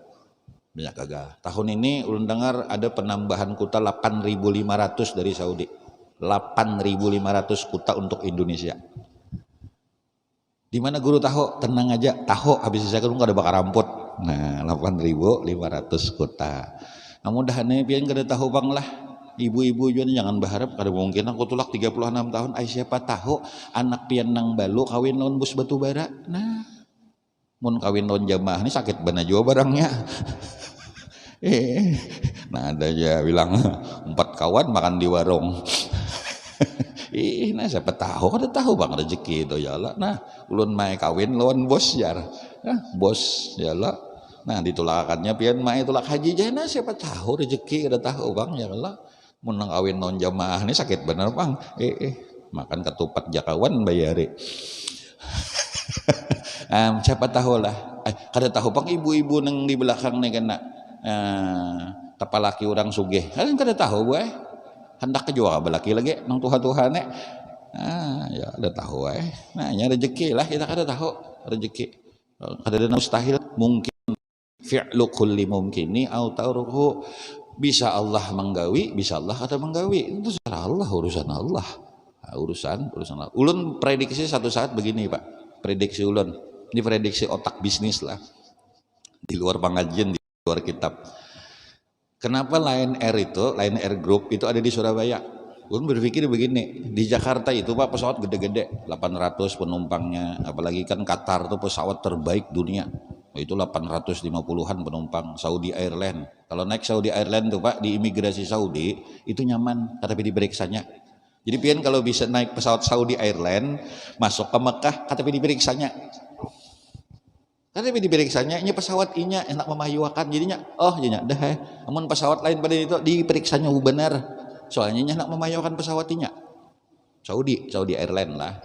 Speaker 1: Banyak gagal. Tahun ini ulun dengar ada penambahan kuota 8.500 dari Saudi. 8.500 kuota untuk Indonesia. Di mana guru tahu? Tenang aja, tahu habis saya kan ada bakar ramput. Nah, 8.500 kuota. Nah, mudahannya pian kada tahu bang lah. Ibu-ibu juga jangan berharap kada mungkin aku tulak 36 tahun. Ay siapa tahu anak pian nang balu kawin lawan bus batu bara. Nah, mun kawin lawan jamaah ini sakit benar juga barangnya. Nah ada aja bilang 4 kawan makan di warung. Nah siapa tahu kada tahu bang rezeki itu ya lah. Nah ulun mai kawin lawan bos jar. Nah bos ya lah. Nah ditulakannya pian mai tulak haji jana siapa tahu rezeki kada tahu bang ya lah. Mun nang kawin lawan jamaah ini sakit bener bang. Makan ketupat jakawan bayari. Siapa tahu lah. Kada tahu pang ibu-ibu nang di belakang nih kena tapalaki orang sugih. Kalian kada tahu gue. Hendak kejual belaki lagi nang Tuhan nih. Ya ada tahu Nah, nya rezeki lah kita kada tahu rezeki. Kada ada mustahil, mungkin fi'lu kulli mumkini au tauruhu. Bisa Allah menggawi, bisa Allah kada menggawi. Itu secara Allah, urusan Allah. Urusan Allah. Ulun prediksi satu saat begini, Pak. Prediksi ulun. Ini prediksi otak bisnis lah. Di luar pengajian, di luar kitab. Kenapa Lion Air itu, Lion Air Group itu ada di Surabaya? Ulun berpikir begini, di Jakarta itu Pak pesawat gede-gede, 800 penumpangnya, apalagi kan Qatar itu pesawat terbaik dunia. Itu 850-an penumpang. Saudi Airlines, kalau naik Saudi Airlines tuh Pak di imigrasi Saudi itu nyaman tapi diperiksanya. Jadi pian kalau bisa naik pesawat Saudi Airlines masuk ke Mekah tapi diperiksanya. Tapi diperiksanya ini pesawat inya enak memahyuakan jadinya jadinya dah namun pesawat lain pada itu diperiksanya benar soalnya enak memahyuakan pesawat inya Saudi Airlines lah.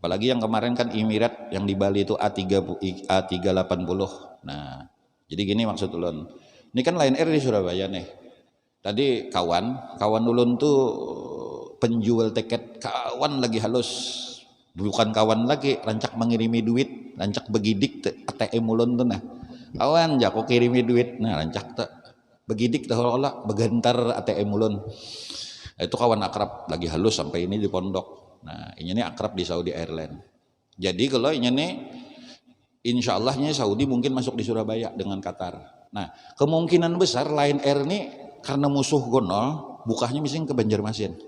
Speaker 1: Apalagi yang kemarin kan Emirat yang di Bali itu A380. Nah, jadi gini maksud ulun. Ini kan Lion Air di Surabaya nih. Tadi kawan ulun tuh penjual tiket, kawan lagi halus. Bukan kawan lagi, rancak mengirimi duit, rancak begidik ATM ulun tuh nah. Kawan jako kirimi duit. Nah, rancak tuh begidik dah olah begantar ATM ulun. Itu kawan akrab lagi halus sampai ini di pondok. Nah, ini akrab di Saudi Airlines. Jadi kalau ini insya Allahnya Saudi mungkin masuk di Surabaya dengan Qatar. Nah, kemungkinan besar Lion Air ini karena musuh gonol, bukanya misalnya ke Banjarmasin.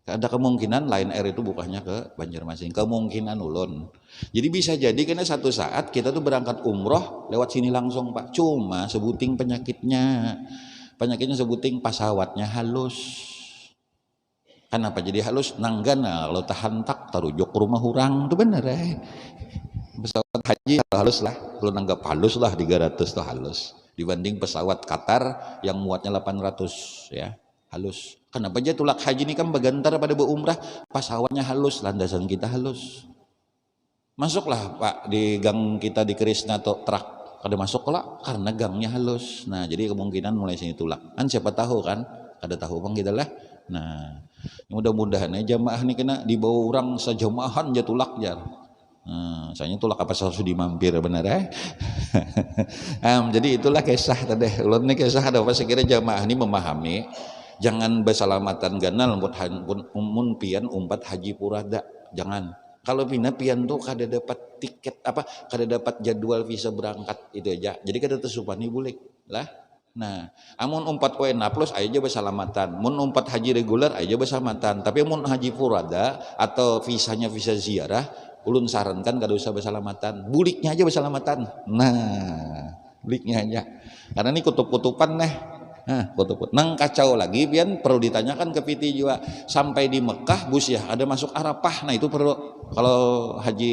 Speaker 1: Ada kemungkinan Lion Air itu bukanya ke Banjarmasin. Kemungkinan ulun. Jadi bisa jadi karena satu saat kita tuh berangkat umroh lewat sini langsung Pak. Cuma sebuting penyakitnya sebuting pesawatnya halus. Kenapa jadi halus? Nanggana kalau tahan tak tarujuk ke rumah orang itu bener pesawat haji halus lah, kalau nanggap halus lah 300 tuh halus dibanding pesawat Qatar yang muatnya 800 ya halus. Kenapa aja tulak haji ini kan begantar pada berumrah pesawatnya halus, landasan kita halus. Masuklah Pak di gang kita di Krishna atau truk kada masuk lah karena gangnya halus. Nah jadi kemungkinan mulai sini tulak kan siapa tahu kan kada tahu bang kita lah. Nah mudah-mudahan jamaah nih kena dibawa orang sejamaahan aja tulak jar. Soalnya tulak apa harus dimampir benar jadi itulah kisah tadi. Ulun nih kisah ada apa sekira jamaah ini memahami jangan bersalamatan ganal mun pian umpat haji purada jangan. Kalau pian tuh kada dapat tiket kada dapat jadwal visa berangkat itu aja. Jadi kada tersupani bulik lah. Nah, amun umpat WNA plus aja bersalamatan, mun umpat haji reguler aja bersalamatan. Tapi mun haji furada atau visanya visa ziarah, ulun sarankan kada usah bersalamatan, buliknya aja bersalamatan. Nah, buliknya aja. Karena ini kutub-kutupan nih. Nah, kutub. Nang kacau lagi, pian perlu ditanyakan ke piti juga. Sampai di Mekah, bus ya ada masuk Arafah. Nah itu perlu kalau haji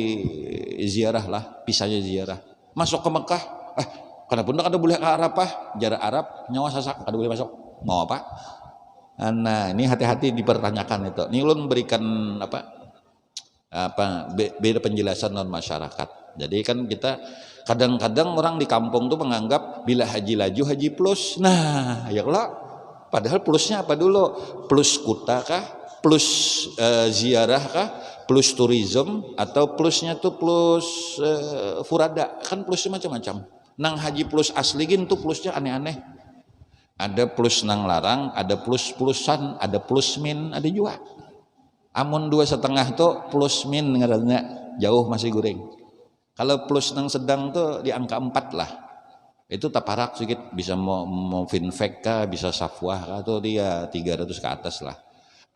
Speaker 1: ziarah lah, visanya ziarah. Masuk ke Mekah, karena pun ada boleh ke Arafah, jarak Arab nyawa sasak ada boleh masuk. Mau apa? Nah ini hati-hati dipertanyakan itu. Ini ulun berikan beda penjelasan non masyarakat. Jadi kan kita kadang-kadang orang di kampung tuh menganggap bila haji laju haji plus. Nah ya lah, padahal plusnya apa dulu? Plus kuta kah? Plus ziarah kah? Plus tourism atau plusnya tuh plus furada? Kan plusnya macam-macam. Nang haji plus asli gin tuh plusnya aneh-aneh. Ada plus nang larang, ada plus-plusan, ada plus min, ada juga. Amun 2,5 tuh plus min ngarannya jauh masih goreng. Kalau plus nang sedang tuh di angka 4 lah. Itu taparak sedikit bisa mau finfek kah, bisa safwah kah tuh dia 300 ke atas lah.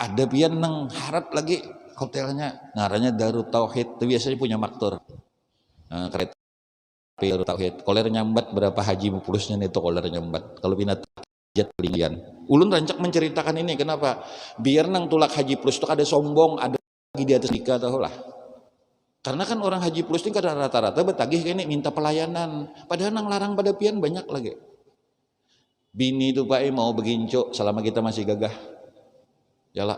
Speaker 1: Ada pian nang harat lagi hotelnya ngarannya Darut Tauhid, itu biasanya punya maktur. Kereta Tauhid, koler nyambat berapa haji plusnya itu koler nyambat. Kalau pinat jet linggian. Ulun rancak menceritakan ini kenapa? Biar nang tulak haji plus itu ada sombong, ada lagi di atas nikah tahu lah. Karena kan orang haji plus ini kadang rata-rata bertagih kayak ini minta pelayanan. Padahal nang larang pada pian banyak lagi. Bini itu Pak mau beginco selama kita masih gagah. Yalah.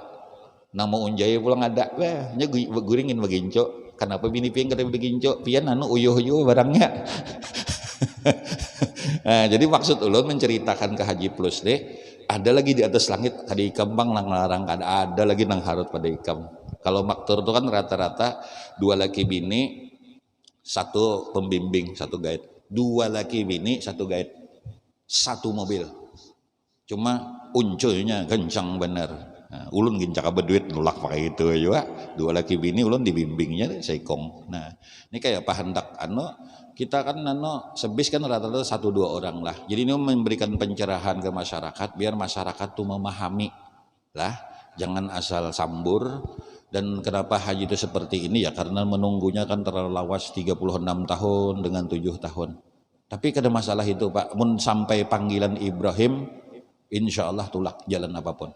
Speaker 1: Nang mau unjai pulang ada, nya guringin beginco. Kenapa bini pian kada beginco? Pian anu uyuh-uyuh barangnya. Nah, jadi maksud ulun menceritakan ke Haji Plus deh, ada lagi di atas langit kada ikam bang nang larang, ada lagi nang harut pada ikam. Kalau maktur itu kan rata-rata 2 laki bini, 1 pembimbing, 1 guide. 2 laki bini, 1 guide, 1 mobil. Cuma unculnya kencang bener. Nah, ulun gincak berduit nulak pakai itu juga. 2 laki bini ulun dibimbingnya seikong. Nah, ini kayak apa hendak kita kan sebis kan rata-rata 1-2 orang lah. Jadi ini memberikan pencerahan ke masyarakat biar masyarakat tuh memahami lah, jangan asal sambur. Dan kenapa haji itu seperti ini ya, karena menunggunya kan terlalu lawas 36 tahun dengan 7 tahun. Tapi kada masalah itu Pak, mun sampai panggilan Ibrahim insya Allah tulak jalan apapun.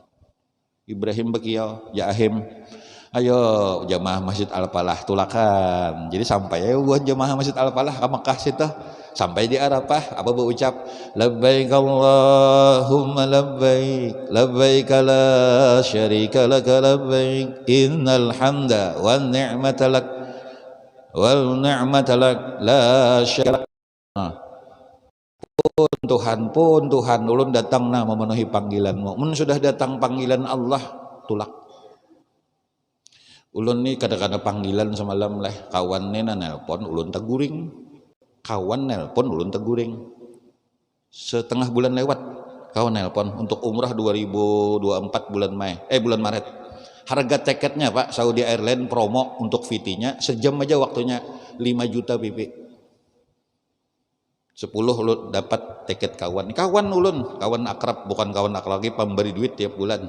Speaker 1: Ibrahim bekiau ya ahim, ayo jamaah Masjid Al-Falah tulakan. Jadi sampai ya buat jamaah Masjid Al-Falah ke Mekah situ, sampai di Arafah apa berucap labbaik Allahumma labbaik labbaik la syarika lak labbaik innal hamda wan ni'mata lak la syarika. Pun Tuhan ulun datang nah memenuhi panggilanmu. Mun sudah datang panggilan Allah tulak. Ulun nih kadang-kadang panggilan semalam lah kawan nena nelpon ulun teguring. Kawan nelpon ulun teguring. Setengah bulan lewat kawan nelpon untuk umrah 2024 bulan Maret. Harga tiketnya Pak Saudi Airlines promo untuk VT-nya sejam aja waktunya 5 juta pipi. 10 ulun dapat tiket kawan ulun, kawan akrab, bukan kawan akrab lagi, pemberi duit tiap bulan.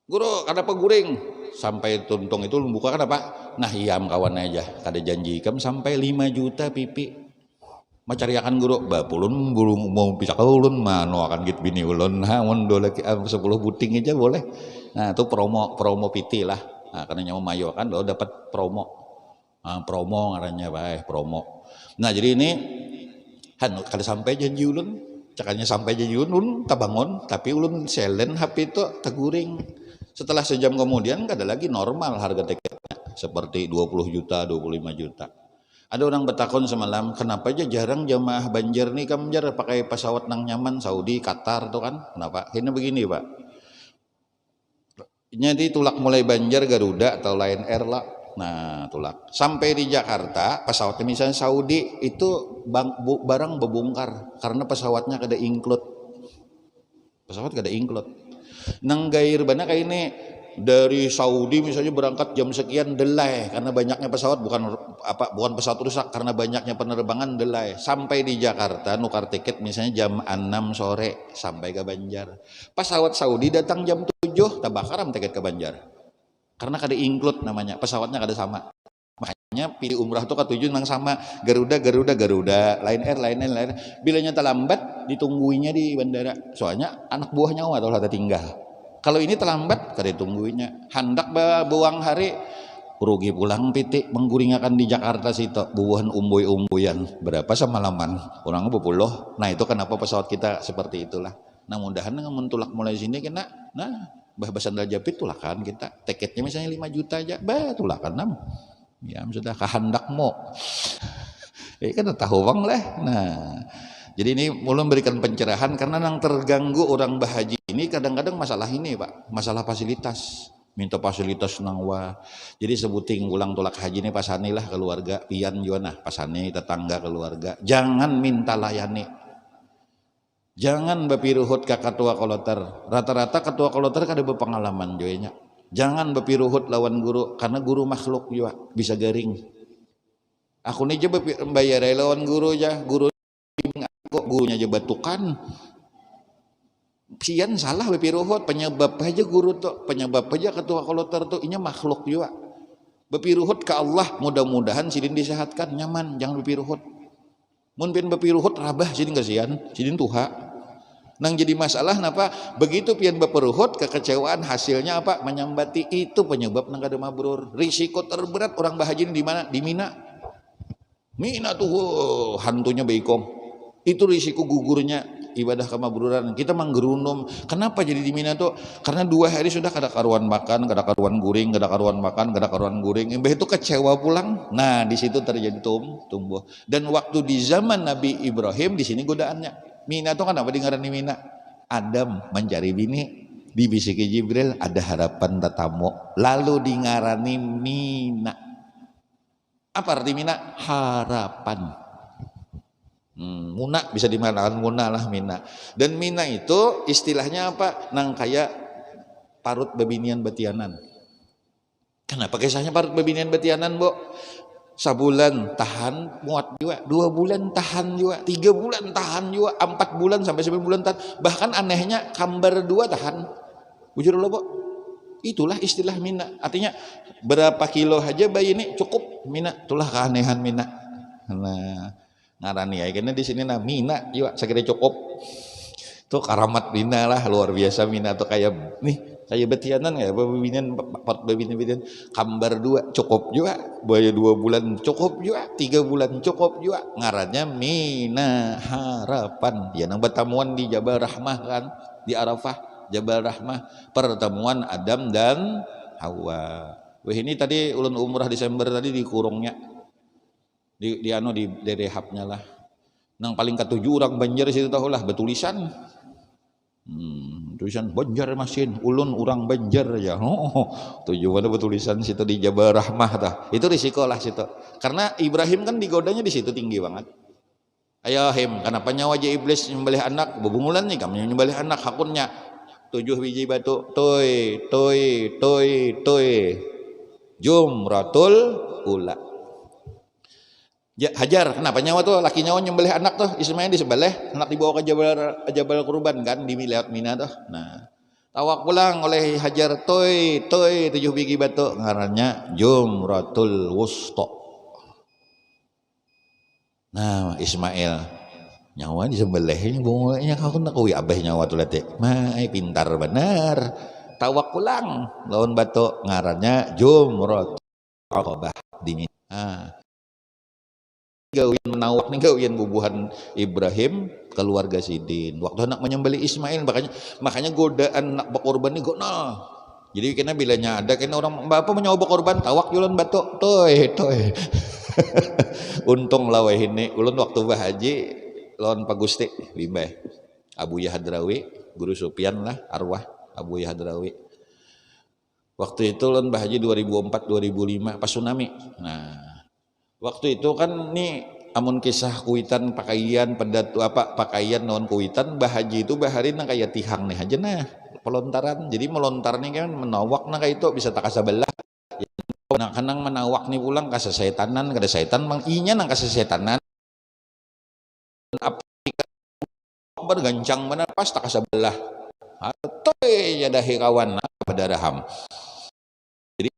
Speaker 1: Guru kenapa guring sampai tuntung itu ulun buka kenapa? Nah iam kawan aja kada janji kam sampai 5 juta pipi macariakan guru bapulun belum mau pisah ulun mano akan git bini ulun mun 2 lagi 10 buting aja boleh. Nah itu promo PT lah. Nah karena nyawa mayo kan lo dapat promo. Promo ngarannya baik promo. Nah jadi ini kada sampai janji ulun, cakanya sampai janji ulun tabangun, tapi ulun selen HP itu teguring. Setelah sejam kemudian kada lagi normal harga tiketnya seperti 20 juta, 25 juta. Ada orang bertakon semalam, kenapa aja jarang jamaah Banjar nih kamjar pakai pesawat nang nyaman Saudi, Qatar tuh kan? Kenapa? Ini begini Pak. Jadi tulak mulai Banjar Garuda atau Lion Air lah. Nah tulak sampai di Jakarta pesawatnya misalnya Saudi itu barang bebongkar karena pesawatnya kada include, pesawat kada include. Nang gair bana kayak ini dari Saudi misalnya berangkat jam sekian delay karena banyaknya pesawat, bukan pesawat rusak, karena banyaknya penerbangan delay sampai di Jakarta nukar tiket misalnya jam 6 sore sampai ke Banjar. Pesawat Saudi datang jam 7 tabakaram tiket ke Banjar. Karena kada include namanya, pesawatnya kada sama. Makanya pilih umrah tuh ketujuh nang sama Garuda, Lion Air. Bilanya terlambat ditungguinya di bandara. Soalnya anak buahnya atau ada tinggal. Kalau ini terlambat kada ditungguinya. Hendak buang hari rugi pulang pitik mengguringakan di Jakarta situ buahan umboy-umboyan berapa semalaman orang bepuluh. Nah itu kenapa pesawat kita seperti itulah. Nah mudahan dengan mentulak mulai sini kena Bah Sandal Japit tulakan kita tiketnya misalnya 5 juta aja tulakan 6 ya sudah kehendakmu kan tahu bang lah. Nah jadi ini mulai memberikan pencerahan karena yang terganggu orang bahaji ini kadang-kadang masalah ini Pak, masalah fasilitas, minta fasilitas nangwa. Jadi sebuting ulang tulak haji ini pasani lah keluarga pian juga nah pasani tetangga keluarga jangan minta layani. Jangan bepiruhut ke ketua koloter. Rata-rata ketua koloter kada berpengalaman joynya. Jangan bepiruhut lawan guru karena guru makhluk juga bisa garing. Aku nih aja bayar lawan guru aja, guru aku gurunya aja batukan. Sian salah bepiruhut, penyebab aja guru tuh, penyebab aja ketua koloter tuh inya makhluk juga. Bepiruhut ke Allah, mudah-mudahan sidin disehatkan nyaman, jangan bepiruhut. Mun pian bepiruhut rabah sidin kasihan, sidin tuha. Nang jadi masalah napa begitu pian beperuhut kekecewaan hasilnya apa menyambati itu penyebab nang kada mabrur. Risiko terberat orang bahaji di mana? Di Mina. Mina tuh hantunya beikong. Itu risiko gugurnya ibadah kemabruran. Kita manggerunum. Kenapa jadi di Mina tuh? Karena 2 hari sudah kada karuan makan, kada karuan guring, kada karuan makan, kada karuan guring. Mbah itu kecewa pulang. Nah, di situ terjadi tumbuh. Dan waktu di zaman Nabi Ibrahim, di sini godaannya. Mina tuh kenapa dingarani Mina? Adam mencari bini, dibisiki Jibril, ada harapan tatamu. Lalu dingarani Mina. Apa arti Mina? Harapan. Muna bisa dimanakan muna lah Mina. Dan Mina itu istilahnya apa? Nang kayak parut bebinian betianan. Kenapa kisahnya parut bebinian betianan, Bu? Sabulan tahan muat juga, 2 bulan tahan juga, 3 bulan tahan juga, 4 bulan sampai 9 bulan tahan. Bahkan anehnya kambar 2 tahan. Bujur lo, Bu. Itulah istilah Mina. Artinya berapa kilo aja bayi ini cukup Mina. Itulah keanehan Mina. Nah, ngarani ya karena di sini nah Mina juga segera cukup tuh karamat Mina lah luar biasa Mina tuh kayak nih kayak betianan ya bebinian kambar 2 cukup juga boya 2 bulan cukup juga 3 bulan cukup juga ngarannya Mina harapan ya nang pertemuan di Jabal Rahmah kan di Arafah Jabal Rahmah pertemuan Adam dan Hawa. Wah ini tadi ulun umrah Desember tadi di kurungnya di rehabnya lah. Nang paling ketujuh orang Banjar situ tahu lah betulisan. Tulisan Banjar Masin, ulun orang Banjar ya. Tujuannya betulisan situ di Jabal Rahmah tah. Itu risiko lah situ. Karena Ibrahim kan digodanya di situ tinggi banget. Ayo him, kenapa nyawa aja iblis nyembelih anak? Bebungulan nih kamu nyembelih anak hakunnya 7 biji batu. Toy. Jumratul ula. Hajar, kenapa nyawa tuh laki nyawa nyembelih anak tuh Ismail disembelih, anak dibawa ke Jabal Kurban kan di lewat Mina tuh. Nah, tawak pulang oleh Hajar toy 7 biji batu ngarannya Jumratul Wusta. Nah, Ismail nyawa disembelih bunganya kau nak kuwi abah nyawa tuh lete. Mai pintar benar. Tawak pulang lawan batu ngarannya Jumratul Aqabah di Mina. Gawian menawak nih gawian bubuhan Ibrahim keluarga Sidin waktu anak menyembelih Ismail makanya godaan nak berkorban nih gona jadi kena bilanya ada kena orang bapak menyawa berkorban tawak jualan batu toy untung lawe ini ulun waktu bahaji lawan Pak Gusti bimbah Abu Hadrawi Guru Sufyan lah arwah Abu Hadrawi waktu itu ulun bahaji 2004-2005 pas tsunami. Nah waktu itu kan nih amun kisah kuitan pakaian pedatu apa pakaian non kuitan bahaji itu baharin nang kayak tihang nih aja nah pelontaran jadi melontar nih kan menawak nah kayak itu bisa tak kasabelah nah kanang menawak nih pulang kasa setanan kada setan mang inya nang kasa setanan apa bergancang benar pas tak kasabelah atau ya dahi kawan pada raham jadi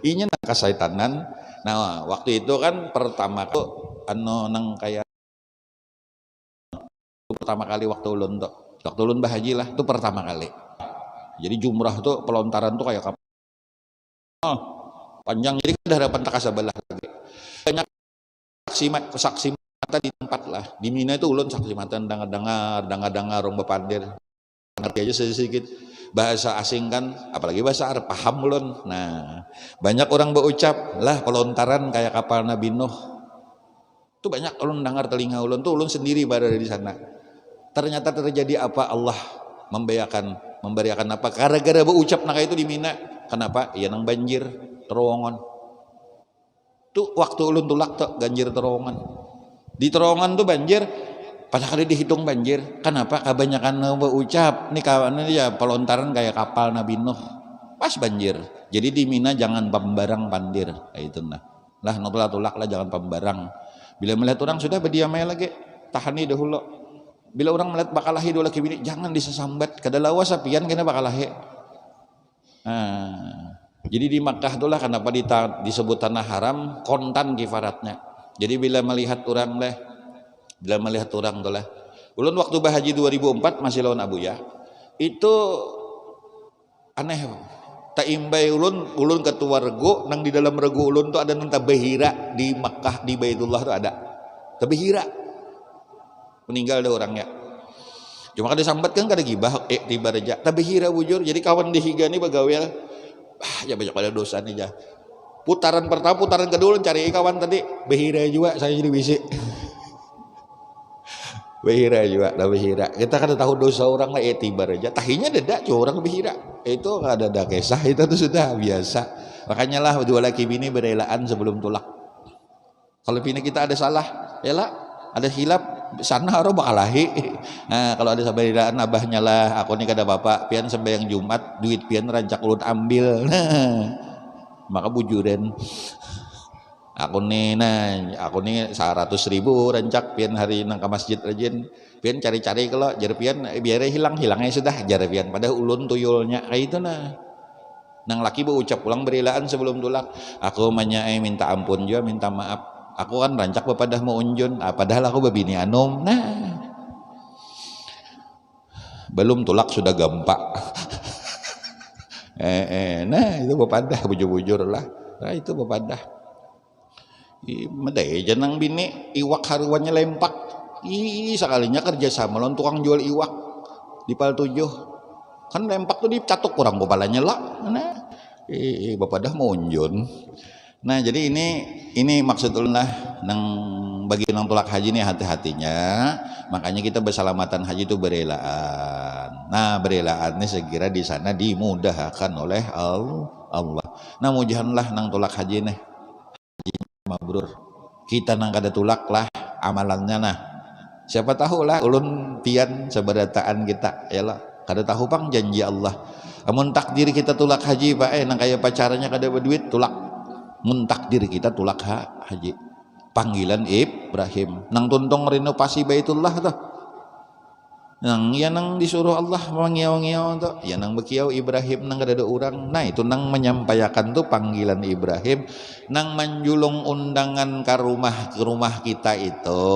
Speaker 1: inya nang kasa setanan. Nah waktu itu kan pertama tuh nang kayak pertama kali waktu ulun bahaji lah itu pertama kali jadi jumrah tuh pelontaran tuh kayak panjang jadi kan hadapan tak kasabelah lagi banyak saksi mata di tempat lah di Mina itu ulun saksi mata dengar orang bepandir ngerti aja sedikit bahasa asing kan apalagi bahasa Arab paham ulun. Nah banyak orang berucap lah pelontaran kayak kapal Nabi Nuh itu banyak ulun dengar telinga ulun tuh ulun sendiri berada di sana ternyata terjadi apa Allah memberiakan apa gara-gara berucap nah itu di Mina kenapa ya nang banjir terowongan tuh waktu ulun tulak tuh banjir terowongan di terowongan tuh banjir pada kali dihitung banjir, kenapa kebanyakan berucap nih kawan ini ya pelontaran kayak kapal Nabi Nuh, pas banjir. Jadi di Mina jangan pembarang pandir, itu nah. Lah tulak lah jangan pembarang. Bila melihat orang sudah berdiam lagi, tahani dahulu. Bila orang melihat bakal lahir dua laki bini, jangan disesambat. Kada lawas sapian kena bakal lahir. Nah, jadi di Makkah itulah kenapa disebut tanah haram kontan kifaratnya. Jadi bila melihat orang tuh lah ulun waktu bahaji 2004 masih lawan Abu ya itu aneh tak imbai ulun ketua rego nang di dalam rego ulun tuh ada nang tabahira di Makkah di Baitullah tuh ada tabahira
Speaker 2: meninggal dah orangnya. Cuma kada sambat kan kada gibah tiba reja tapi hira bujur. Jadi kawan dihiga nih bagawel ya banyak pada dosa nih ya. Putaran pertama, putaran kedua cari kawan tadi behira juga saya jadi bisi. Behira juga, dah behira. Kita kada tahu dosa orang lah tiba reja. Tahinya dedak cuma orang behira. Itu nggak ada kisah, itu tuh sudah biasa. Makanya lah dua laki bini berelaan sebelum tulak. Kalau bini kita ada salah, ya lah, ada hilap sana orang bakalahi. Nah, kalau ada sabaridaan abahnya lah, aku nih kada bapak, pian sembahyang Jumat, duit pian rancak ulun ambil. Nah, maka bujuren. Aku nih 100.000 rancak pian hari nang ke masjid rajin. Pian cari-cari kalau jar pian biar hilangnya sudah jar pian pada ulun tuyulnya kayak itu nah. Nang laki berucap pulang berilaan sebelum tulak. Aku menyai minta ampun juga, minta maaf. Aku kan rancak bepadah mau unjun, padahal aku bebini anom. Nah, belum tulak sudah gempak. Nah itu bepadah bujur-bujur lah. Nah itu bepadah. Medai janang bini iwak haruannya lempak. Sekalinya kerja sama lawan tukang jual iwak di Pal 7. Kan lempak tuh dicatuk kurang kepalanya lah. Nah, bepadah mau unjun. Nah jadi ini maksud ulun lah nang bagi nang tulak haji nih hati-hatinya, makanya kita bersalamatan haji itu berelaan. Nah berelaan ini segera di sana dimudahkan oleh Allah. Nah mujahanlah nang tulak haji nih haji mabrur. Kita nang kada tulak lah amalannya nah. Siapa tahu lah ulun pian seberataan kita ya lah. Kada tahu pang janji Allah. Amun takdir kita tulak haji pak nang kaya pacaranya kada berduit tulak. Mun takdir kita tulak haji panggilan Ibrahim nang tuntong renovasi Baitullah tuh nang nang disuruh Allah mangiau-ngiau tuh ya nang bekiau Ibrahim nang kada ada orang. Nah itu nang menyampaikan tuh panggilan Ibrahim nang menjulung undangan ke rumah kita itu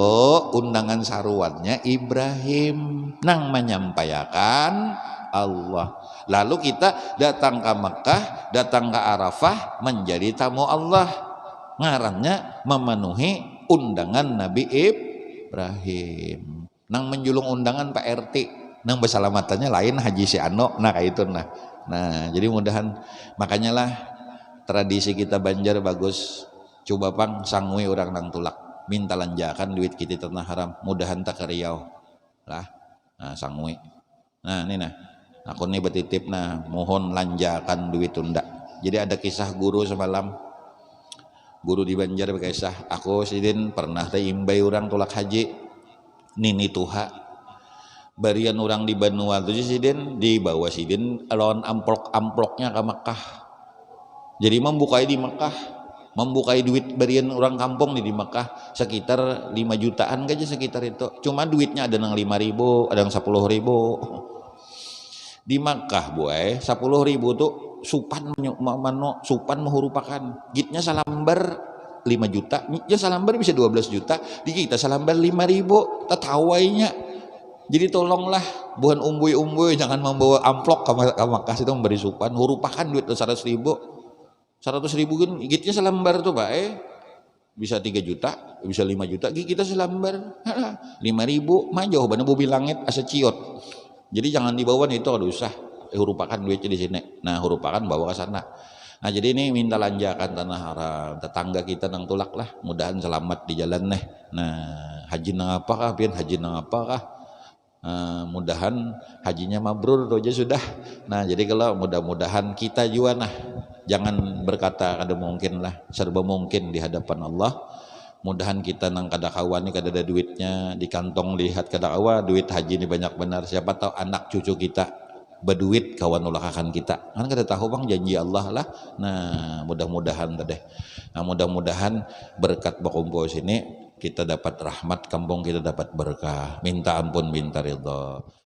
Speaker 2: undangan saruannya Ibrahim nang menyampaikan Allah. Lalu kita datang ke Mekah, datang ke Arafah menjadi tamu Allah. Ngarannya memenuhi undangan Nabi Ibrahim. Nang menjulung undangan Pak RT, nang bersalamatannya lain Haji si Ano. Nah kayak itu nah. Nah, jadi mudahan makanya lah tradisi kita Banjar bagus. Coba pang sangui orang nang tulak, minta lanjakan duit kita tanah haram, mudahan tak ke Riau. Lah. Nah, sangui. Nah, ini nah. Aku nih bertitip nah mohon lanjakan duit tunda. Jadi ada kisah guru semalam, guru di Banjar berkisah, aku sidin pernah teh imbai orang tulak haji nini tuha barian orang di Banua tuh sidin dibawa sidin lawan amploknya ke Mekah. Jadi membukai di Mekah, membukai duit barian orang kampung di Mekah sekitar 5 jutaan aja sekitar itu. Cuma duitnya ada yang 5.000, ada yang 10.000. Di Makkah boy 10.000 tuh supan mehurupakan gitnya salambar 5 juta ya salambar bisa 12 juta di kita salambar 5.000 tatawainya. Jadi tolonglah bukan umbuy jangan membawa amplok ke Makkah itu memberi supan hurupakan duit 100.000 kan gitnya salambar tuh pak bisa 3 juta bisa 5 juta kita salambar 5.000 mah jauh bener bobi langit asa ciot. Jadi jangan dibawa nih itu ada usah hurupakan duitnya di sini. Nah hurupakan bawa ke sana. Nah jadi ini minta lanjakan tanah haram tetangga kita nang tulak lah mudahan selamat di jalan nih. Nah haji nang apakah pian haji nang apakah mudahan hajinya mabrur aja sudah. Nah jadi kalau mudah-mudahan kita juga nah jangan berkata kada mungkin lah serba mungkin di hadapan Allah. Mudahan kita nang kada kawan ni kada ada duitnya di kantong lihat kada kawa duit haji ni banyak benar siapa tahu anak cucu kita berduit kawan ulakakan kita kan kada tahu bang janji Allah lah. Nah mudah-mudahan tadi nah mudah-mudahan berkat berkumpul sini kita dapat rahmat kampung kita dapat berkah minta ampun minta ridha.